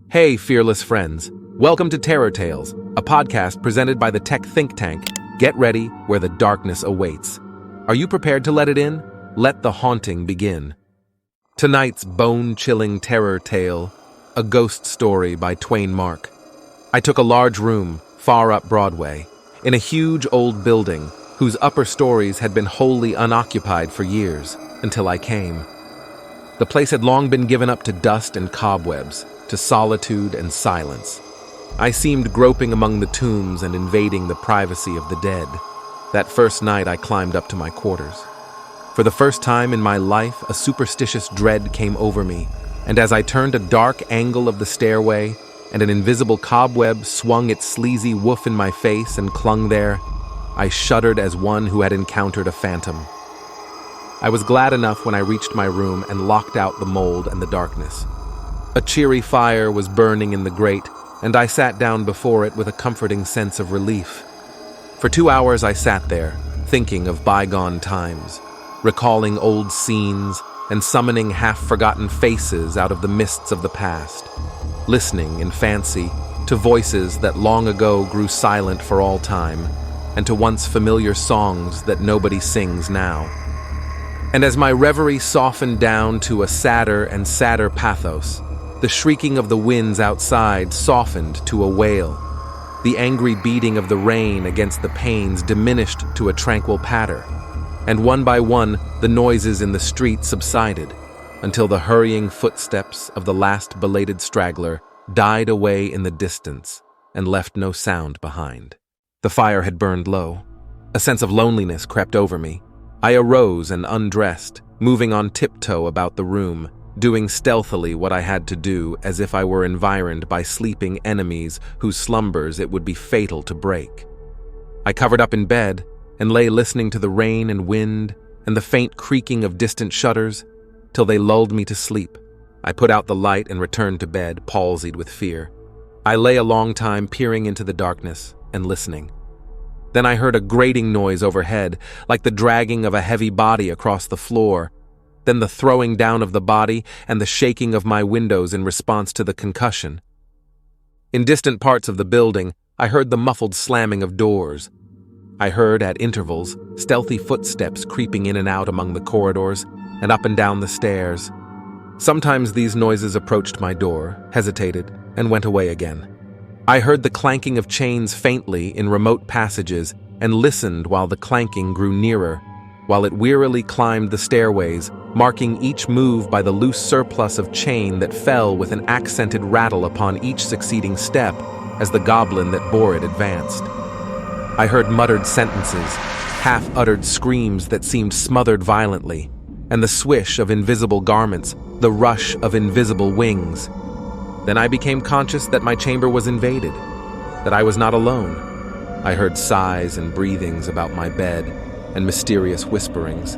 Hey, fearless friends. Welcome to Terror Tales, a podcast presented by the tech think tank. Get ready where the darkness awaits. Are you prepared to let it in? Let the haunting begin. Tonight's bone-chilling terror tale, a ghost story by Twain Mark. I took a large room, far up Broadway, in a huge old building whose upper stories had been wholly unoccupied for years, until I came. The place had long been given up to dust and cobwebs, to solitude and silence. I seemed groping among the tombs and invading the privacy of the dead. That first night I climbed up to my quarters. For the first time in my life, a superstitious dread came over me, and as I turned a dark angle of the stairway, and an invisible cobweb swung its sleazy woof in my face and clung there, I shuddered as one who had encountered a phantom. I was glad enough when I reached my room and locked out the mold and the darkness. A cheery fire was burning in the grate, and I sat down before it with a comforting sense of relief. For 2 hours I sat there, thinking of bygone times, recalling old scenes and summoning half-forgotten faces out of the mists of the past, listening in fancy to voices that long ago grew silent for all time, and to once familiar songs that nobody sings now. And as my reverie softened down to a sadder and sadder pathos, the shrieking of the winds outside softened to a wail. The angry beating of the rain against the panes diminished to a tranquil patter, and one by one the noises in the street subsided, until the hurrying footsteps of the last belated straggler died away in the distance and left no sound behind. The fire had burned low. A sense of loneliness crept over me. I arose and undressed, moving on tiptoe about the room, doing stealthily what I had to do as if I were environed by sleeping enemies whose slumbers it would be fatal to break. I covered up in bed and lay listening to the rain and wind and the faint creaking of distant shutters till they lulled me to sleep. I put out the light and returned to bed, palsied with fear. I lay a long time peering into the darkness and listening. Then I heard a grating noise overhead, like the dragging of a heavy body across the floor, then the throwing down of the body and the shaking of my windows in response to the concussion. In distant parts of the building, I heard the muffled slamming of doors. I heard, at intervals, stealthy footsteps creeping in and out among the corridors and up and down the stairs. Sometimes these noises approached my door, hesitated, and went away again. I heard the clanking of chains faintly in remote passages and listened while the clanking grew nearer, while it wearily climbed the stairways, marking each move by the loose surplus of chain that fell with an accented rattle upon each succeeding step as the goblin that bore it advanced. I heard muttered sentences, half-uttered screams that seemed smothered violently, and the swish of invisible garments, the rush of invisible wings. Then I became conscious that my chamber was invaded, that I was not alone. I heard sighs and breathings about my bed, and mysterious whisperings.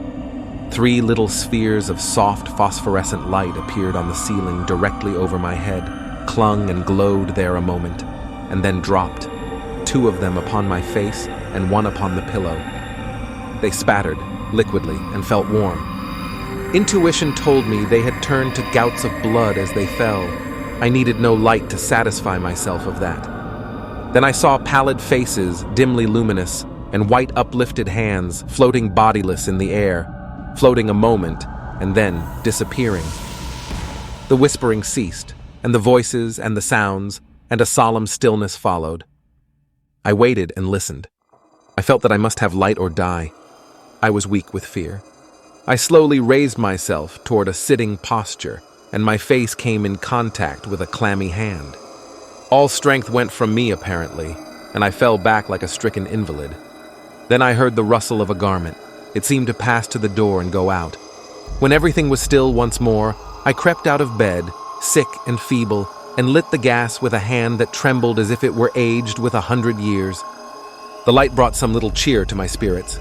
3 little spheres of soft phosphorescent light appeared on the ceiling directly over my head, clung and glowed there a moment, and then dropped, 2 of them upon my face and 1 upon the pillow. They spattered, liquidly, and felt warm. Intuition told me they had turned to gouts of blood as they fell. I needed no light to satisfy myself of that. Then I saw pallid faces, dimly luminous, and white uplifted hands floating bodiless in the air, floating a moment and then disappearing. The whispering ceased, and the voices and the sounds, and a solemn stillness followed. I waited and listened. I felt that I must have light or die. I was weak with fear. I slowly raised myself toward a sitting posture, and my face came in contact with a clammy hand. All strength went from me, apparently, and I fell back like a stricken invalid. Then I heard the rustle of a garment. It seemed to pass to the door and go out. When everything was still once more, I crept out of bed, sick and feeble, and lit the gas with a hand that trembled as if it were aged with 100 years. The light brought some little cheer to my spirits.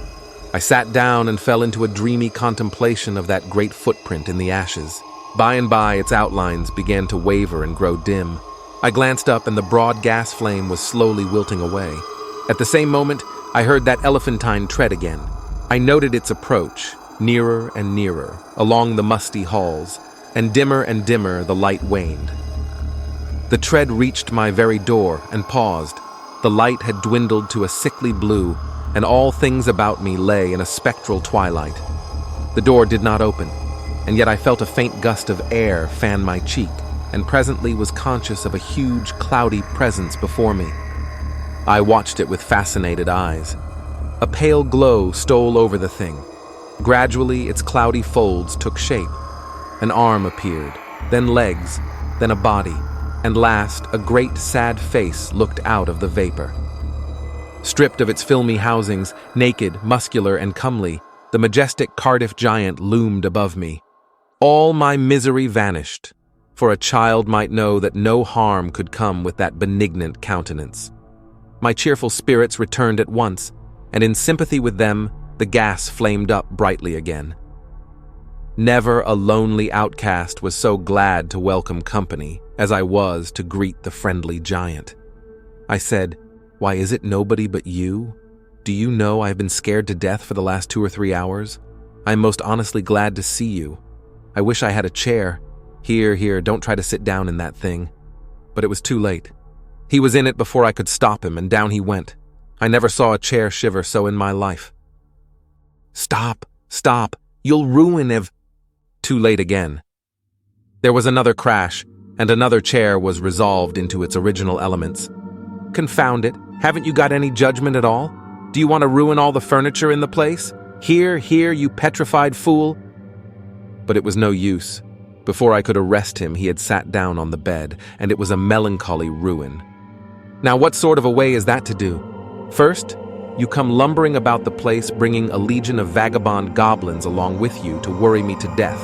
I sat down and fell into a dreamy contemplation of that great footprint in the ashes. By and by, its outlines began to waver and grow dim. I glanced up, and the broad gas flame was slowly wilting away. At the same moment, I heard that elephantine tread again. I noted its approach, nearer and nearer, along the musty halls, and dimmer the light waned. The tread reached my very door and paused. The light had dwindled to a sickly blue, and all things about me lay in a spectral twilight. The door did not open, and yet I felt a faint gust of air fan my cheek, and presently was conscious of a huge, cloudy presence before me. I watched it with fascinated eyes. A pale glow stole over the thing. Gradually, its cloudy folds took shape. An arm appeared, then legs, then a body, and last, a great sad face looked out of the vapor. Stripped of its filmy housings, naked, muscular, and comely, the majestic Cardiff giant loomed above me. All my misery vanished, for a child might know that no harm could come with that benignant countenance. My cheerful spirits returned at once, and in sympathy with them, the gas flamed up brightly again. Never a lonely outcast was so glad to welcome company as I was to greet the friendly giant. I said, "Why, is it nobody but you? Do you know I have been scared to death for the last 2 or 3 hours? I am most honestly glad to see you. I wish I had a chair. Here, don't try to sit down in that thing." But it was too late. He was in it before I could stop him, and down he went. I never saw a chair shiver so in my life. Stop, you'll ruin if... Too late again. There was another crash, and another chair was resolved into its original elements. Confound it, haven't you got any judgment at all? Do you want to ruin all the furniture in the place? Here, you petrified fool. But it was no use. Before I could arrest him, he had sat down on the bed, and it was a melancholy ruin. Now what sort of a way is that to do? First, you come lumbering about the place bringing a legion of vagabond goblins along with you to worry me to death.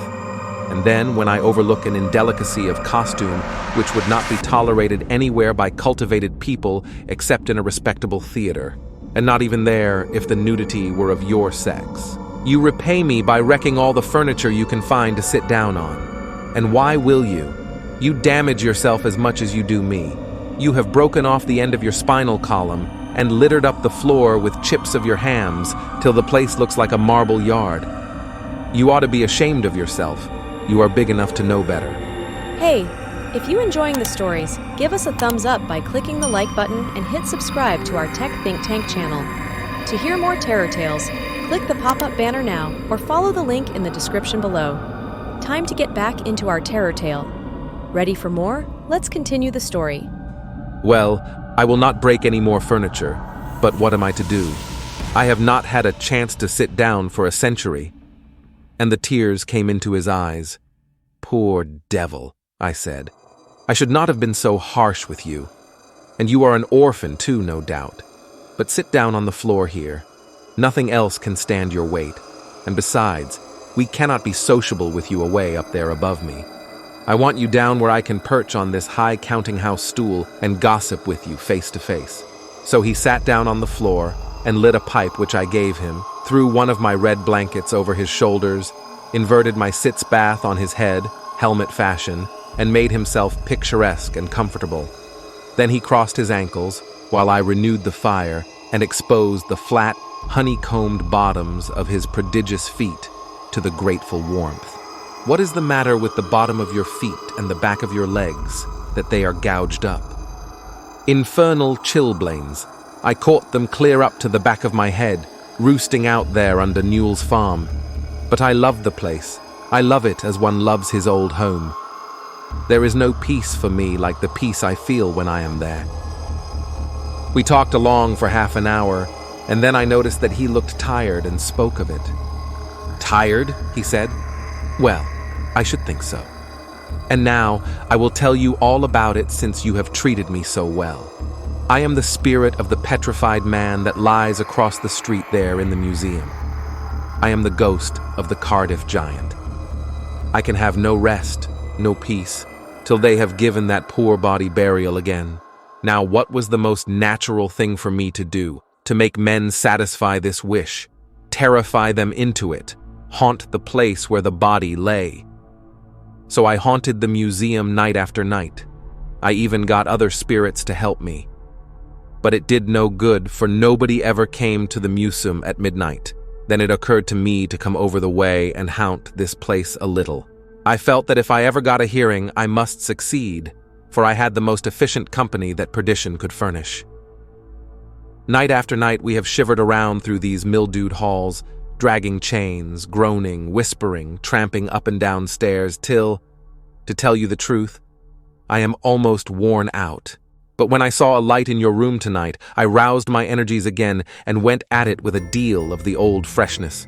And then, when I overlook an indelicacy of costume which would not be tolerated anywhere by cultivated people except in a respectable theater, and not even there if the nudity were of your sex, you repay me by wrecking all the furniture you can find to sit down on. And why will you? You damage yourself as much as you do me. You have broken off the end of your spinal column and littered up the floor with chips of your hams till the place looks like a marble yard. You ought to be ashamed of yourself. You are big enough to know better. Hey, if you're enjoying the stories, give us a thumbs up by clicking the like button and hit subscribe to our Tech Think Tank channel. To hear more terror tales, click the pop-up banner now or follow the link in the description below. Time to get back into our terror tale. Ready for more? Let's continue the story. Well, I will not break any more furniture, but what am I to do? I have not had a chance to sit down for a century. And the tears came into his eyes. Poor devil, I said. I should not have been so harsh with you. And you are an orphan too, no doubt. But sit down on the floor here. Nothing else can stand your weight. And besides, we cannot be sociable with you away up there above me. I want you down where I can perch on this high counting-house stool and gossip with you face to face. So he sat down on the floor and lit a pipe which I gave him, threw one of my red blankets over his shoulders, inverted my sitz bath on his head, helmet fashion, and made himself picturesque and comfortable. Then he crossed his ankles, while I renewed the fire and exposed the flat, honeycombed bottoms of his prodigious feet to the grateful warmth. What is the matter with the bottom of your feet and the back of your legs, that they are gouged up? Infernal chilblains. I caught them clear up to the back of my head, roosting out there under Newell's farm. But I love the place. I love it as one loves his old home. There is no peace for me like the peace I feel when I am there. We talked along for half an hour, and then I noticed that he looked tired and spoke of it. Tired, he said. Well, I should think so. And now I will tell you all about it since you have treated me so well. I am the spirit of the petrified man that lies across the street there in the museum. I am the ghost of the Cardiff giant. I can have no rest, no peace, till they have given that poor body burial again. Now what was the most natural thing for me to do, to make men satisfy this wish, terrify them into it, haunt the place where the body lay? So I haunted the museum night after night. I even got other spirits to help me. But it did no good, for nobody ever came to the museum at midnight. Then it occurred to me to come over the way and haunt this place a little. I felt that if I ever got a hearing, I must succeed, for I had the most efficient company that perdition could furnish. Night after night we have shivered around through these mildewed halls, dragging chains, groaning, whispering, tramping up and down stairs till, to tell you the truth, I am almost worn out. But when I saw a light in your room tonight, I roused my energies again and went at it with a deal of the old freshness.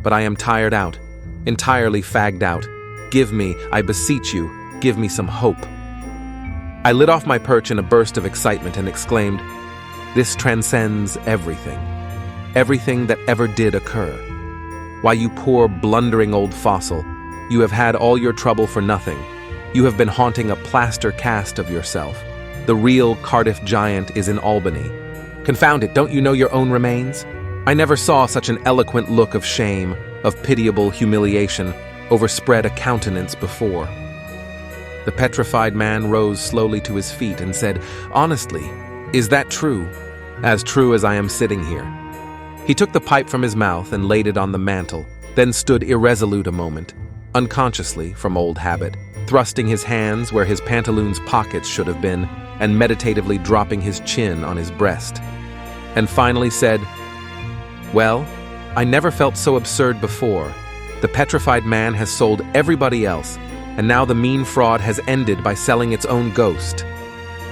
But I am tired out, entirely fagged out. Give me, I beseech you, give me some hope. I lit off my perch in a burst of excitement and exclaimed, "This transcends everything. Everything that ever did occur. Why, you poor, blundering old fossil, you have had all your trouble for nothing. You have been haunting a plaster cast of yourself. The real Cardiff giant is in Albany. Confound it, don't you know your own remains? I never saw such an eloquent look of shame, of pitiable humiliation, overspread a countenance before." The petrified man rose slowly to his feet and said, "Honestly, is that true? As true as I am sitting here." He took the pipe from his mouth and laid it on the mantel, then stood irresolute a moment, unconsciously, from old habit, thrusting his hands where his pantaloons' pockets should have been, and meditatively dropping his chin on his breast, and finally said, "Well, I never felt so absurd before. The petrified man has sold everybody else, and now the mean fraud has ended by selling its own ghost.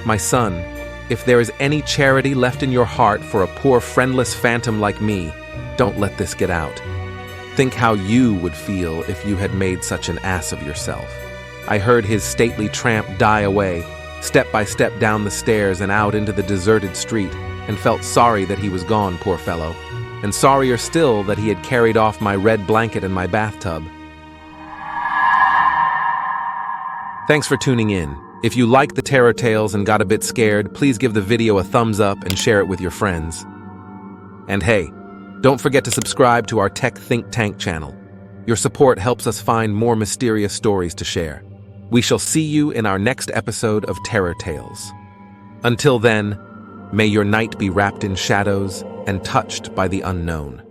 My son, if there is any charity left in your heart for a poor friendless phantom like me, don't let this get out. Think how you would feel if you had made such an ass of yourself." I heard his stately tramp die away, step by step down the stairs and out into the deserted street, and felt sorry that he was gone, poor fellow, and sorrier still that he had carried off my red blanket and my bathtub. Thanks for tuning in. If you liked the terror tales and got a bit scared, please give the video a thumbs up and share it with your friends. And hey, don't forget to subscribe to our Tech Think Tank channel. Your support helps us find more mysterious stories to share. We shall see you in our next episode of Terror Tales. Until then, may your night be wrapped in shadows and touched by the unknown.